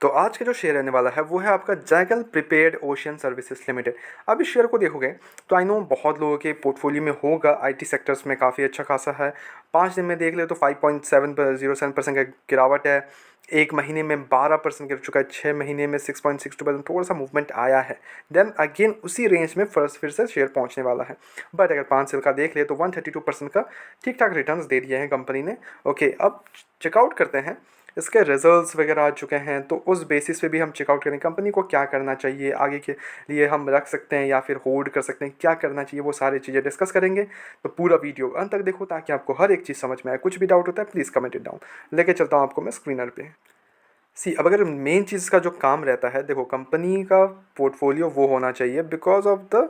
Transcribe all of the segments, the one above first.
तो आज का जो शेयर रहने वाला है वो है आपका Zaggle prepaid ocean services limited. अब इस शेयर को देखोगे तो आई नो बहुत लोगों के पोर्टफोलियो में होगा, आईटी सेक्टर्स में काफ़ी अच्छा खासा है। 5 दिन में देख ले तो 5.707% का गिरावट है। एक महीने में 12% गिर चुका है, 6 महीने में 6.62% थोड़ा सा मूवमेंट आया है। देन अगेन उसी रेंज में फिर से शेयर पहुंचने वाला है। बट अगर 5 साल का देख ले तो 132% का ठीक ठाक रिटर्न्स दे दिए हैं कंपनी ने। ओके, अब चेकआउट करते हैं। इसके रिजल्ट्स वगैरह आ चुके हैं तो उस बेसिस पे भी हम चेकआउट करें कंपनी को क्या करना चाहिए, आगे के लिए हम रख सकते हैं या फिर होल्ड कर सकते हैं, क्या करना चाहिए, वो सारी चीज़ें डिस्कस करेंगे। तो पूरा वीडियो अंत तक देखो ताकि आपको हर एक चीज़ समझ में आए। कुछ भी डाउट होता है प्लीज़ कमेंट इट डाउन। लेके चलता हूँ आपको मैं स्क्रीनर पे। अब अगर मेन चीज़ का जो काम रहता है, देखो कंपनी का पोर्टफोलियो वो होना चाहिए बिकॉज ऑफ द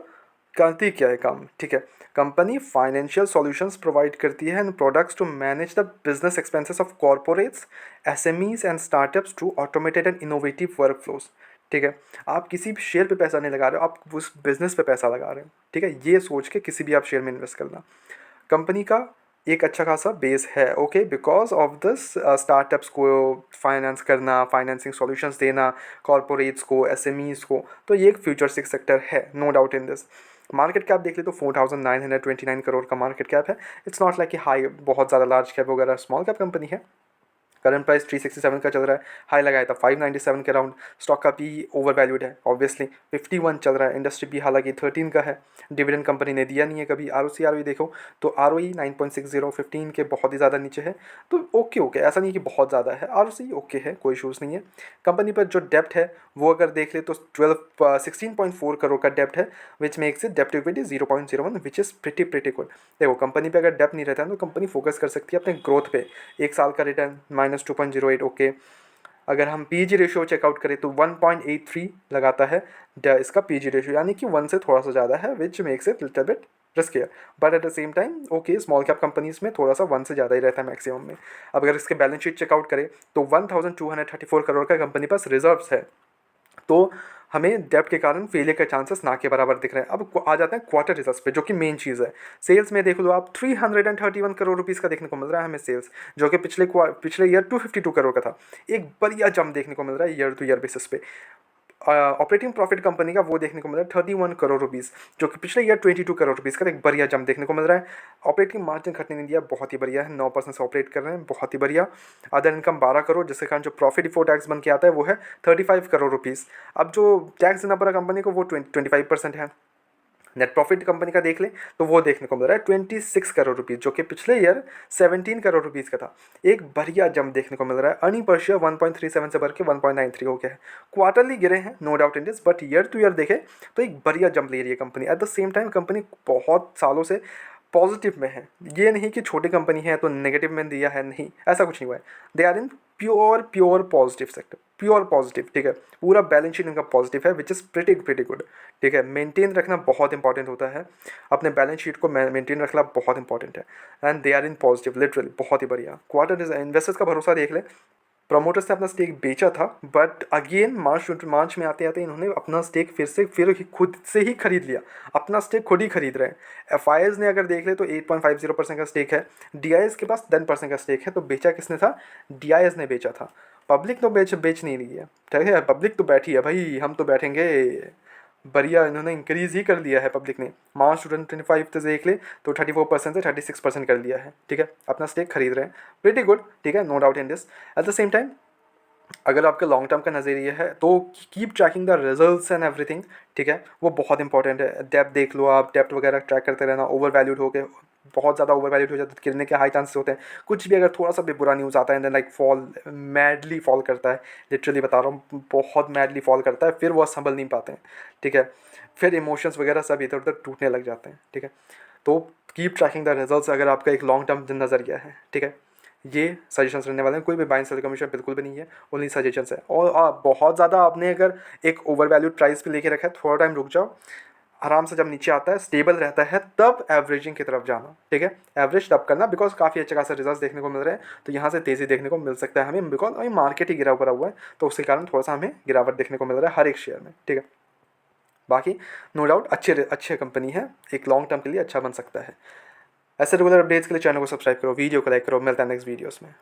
करती क्या है काम, ठीक है। कंपनी फाइनेंशियल सॉल्यूशंस प्रोवाइड करती है and products to manage the business expenses of corporates, SMEs and startups to automated and innovative work flows. ठीक है, आप किसी भी शेयर पे पैसा नहीं लगा रहे हो, आप उस बिजनेस पे पैसा लगा रहे हो। ठीक है, ये सोच के किसी भी आप शेयर में इन्वेस्ट करना। कंपनी का एक अच्छा खासा बेस है, okay, because of this startups को फाइनेंस करना, फाइनेंसिंग सॉल्यूशंस देना कॉर्पोरेट्स को, एसएमईज को, तो ये एक फ्यूचरिस्टिक सेक्टर है, no doubt in this. Market cap देख ले तो 4,929 करोड़ का मार्केट कैप है। इट्स नॉट लाइक कि हाई बहुत ज़्यादा लार्ज कैप वगैरह, स्मॉल कैप कंपनी है। करंट प्राइस 367 का चल रहा है, हाई लगाया था 597 के अराउंड। स्टॉक का पी ओवर वैल्यूड है ऑब्वियसली, 51 चल रहा है। इंडस्ट्री पी हालांकि 13 का है। डिविडेंड कंपनी ने दिया नहीं है कभी। आर ओ देखो तो आर ओ 9.60, 15 के बहुत ही ज़्यादा नीचे है। तो ओके, ऐसा नहीं कि बहुत ज़्यादा है। आर ओ ओके है, कोई इशूज़ नहीं है। कंपनी पर जो डेप्ट है वो अगर देख ले तो 16.4 करोड़ का डेप्ट है, विच मेक्स इट डेप्ट equity 0.01, which is pretty good. देखो कंपनी पे अगर डेप्ट नहीं रहता है तो कंपनी फोकस कर सकती है अपने ग्रोथ पे। एक साल का रिटर्न -2.08, ओके। अगर हम पी जी रेशियो चेकआउट करें तो 1.83 लगाता है इसका पी जी रेशियो, यानी कि 1 से थोड़ा सा ज़्यादा है, which makes it little bit riskier. But at the same time okay, small cap companies में थोड़ा सा 1 से ज़्यादा ही रहता है मैक्सिमम में। अब अगर इसके बैलेंस शीट चेकआउट करें तो 1,234 करोड़ का कंपनी पास रिजर्व्स है। तो हमें डेप्ट के कारण फेलियर के चांसेस ना के बराबर दिख रहे हैं। अब आ जाते हैं क्वार्टर रिजल्ट्स पे, जो कि मेन चीज़ है। सेल्स में देख लो आप 331 करोड़ रुपीज़ का देखने को मिल रहा है हमें सेल्स, जो कि पिछले ईयर 252 करोड़ का था। एक बढ़िया जंप देखने को मिल रहा है ईयर टू ईयर बेसिस पे। ऑपरेटिंग प्रॉफिट कंपनी का वो देखने को मिल रहा है 31 करोड़ रुपीज़, जो कि पिछले ईयर 22 करोड़ रुपीज़ का एक बढ़िया जंप देखने को मिल रहा है। ऑपरेटिंग मार्जिन घटने नहीं दिया, बहुत ही बढ़िया है, 9% से ऑपरेट कर रहे हैं, बहुत ही बढ़िया। अदर इनकम 12 करोड़, जिसके कारण जो प्रॉफिट बिफोर टैक्स बन के आता है वो है 35 करोड़ रुपीज़। अब जो टैक्स देना पड़ा कंपनी को वो 25% है। नेट प्रॉफिट कंपनी का देख ले तो वो देखने को मिल रहा है 26 करोड़ रुपीज़, जो कि पिछले ईयर 17 करोड़ रुपीज़ का था। एक बढ़िया जंप देखने को मिल रहा है। अर्निंग पर शेयर 1.37 से बढ़ के 1.93 हो गया है। क्वार्टरली गिरे हैं no doubt in this, but year to year देखें तो एक बढ़िया जंप ले रही है company. At the same time company बहुत सालों से पॉजिटिव में है। ये नहीं कि छोटी कंपनी है तो नेगेटिव में दिया है, नहीं, ऐसा कुछ नहीं हुआ है। They are in pure positive sector, pure positive. ठीक है, पूरा बैलेंस शीट इनका पॉजिटिव है, विच इज़ प्रिटी गुड। ठीक है, मेंटेन रखना बहुत इंपॉर्टेंट होता है, अपने बैलेंस शीट को मेंटेन रखना बहुत इंपॉर्टेंट है। And they are in positive, literally बहुत ही बढ़िया। क्वार्टर इन्वेस्टर्स का भरोसा देख ले, प्रमोटर्स ने अपना स्टेक बेचा था, बट अगेन मार्च में आते आते इन्होंने अपना स्टेक फिर खुद से ही खरीद लिया। अपना स्टेक खुद ही खरीद रहे हैं। एफ ने अगर देख ले तो 8.50% का स्टेक है। डी के पास 10% का स्टेक है। तो बेचा किसने था? डी ने बेचा था। पब्लिक तो बेच नहीं रही है, ठीक है, पब्लिक तो बैठी है भाई, हम तो बैठेंगे। बढ़िया, इन्होंने इंक्रीज ही कर दिया है पब्लिक ने। मार्च 2025 से देख ले तो 34% से 36% कर दिया है। ठीक है, अपना स्टेक खरीद रहे हैं, प्रीटी गुड। ठीक है, no doubt in this. At the same time अगर आपका लॉन्ग टर्म का नज़रिया है तो keep tracking the results and everything. ठीक है, वो बहुत इंपॉर्टेंट है। डेप्थ देख लो आप, डेप्थ वगैरह ट्रैक करते रहना। ओवर वैल्यूड हो गए, बहुत ज़्यादा ओवर वैल्यूड हो जाता है तो गिरने के हाई चांसेस होते हैं। कुछ भी अगर थोड़ा सा भी बुरा न्यूज़ आता है then like fall, madly fall करता है। लिटरली बता रहा हूँ, बहुत मैडली फॉल करता है, फिर वो संभल नहीं पाते हैं। ठीक है, फिर इमोशंस वगैरह सब इधर उधर टूटने लग जाते हैं। ठीक है, तो कीप ट्रैकिंग द रिजल्ट्स अगर आपका एक लॉन्ग टर्म नज़रिया है। ठीक है, ये सजेशंस रहने वाले हैं, कोई भी बाइंग सेल कमीशन बिल्कुल भी नहीं है, ओनली सजेशंस है। और बहुत ज़्यादा आपने अगर एक ओवर वैल्यूड प्राइस पे लेके रखा है, थोड़ा टाइम रुक जाओ, आराम से जब नीचे आता है स्टेबल रहता है तब एवरेजिंग की तरफ जाना। ठीक है, एवरेज तब करना, बिकॉज काफ़ी अच्छे खासे रिजल्ट देखने को मिल रहे हैं। तो यहाँ से तेज़ी देखने को मिल सकता है हमें, बिकॉज अभी मार्केट ही गिरा हुआ है, तो उसके कारण थोड़ा सा हमें गिरावट देखने को मिल रहा है हर एक शेयर में। ठीक है, बाकी नो डाउट अच्छे कंपनी है, एक लॉन्ग टर्म के लिए अच्छा बन सकता है। ऐसे रेगुलर अपडेट्स के लिए चैनल को सब्सक्राइब करो, वीडियो को लाइक करो। मिलता है नेक्स्ट वीडियोस में।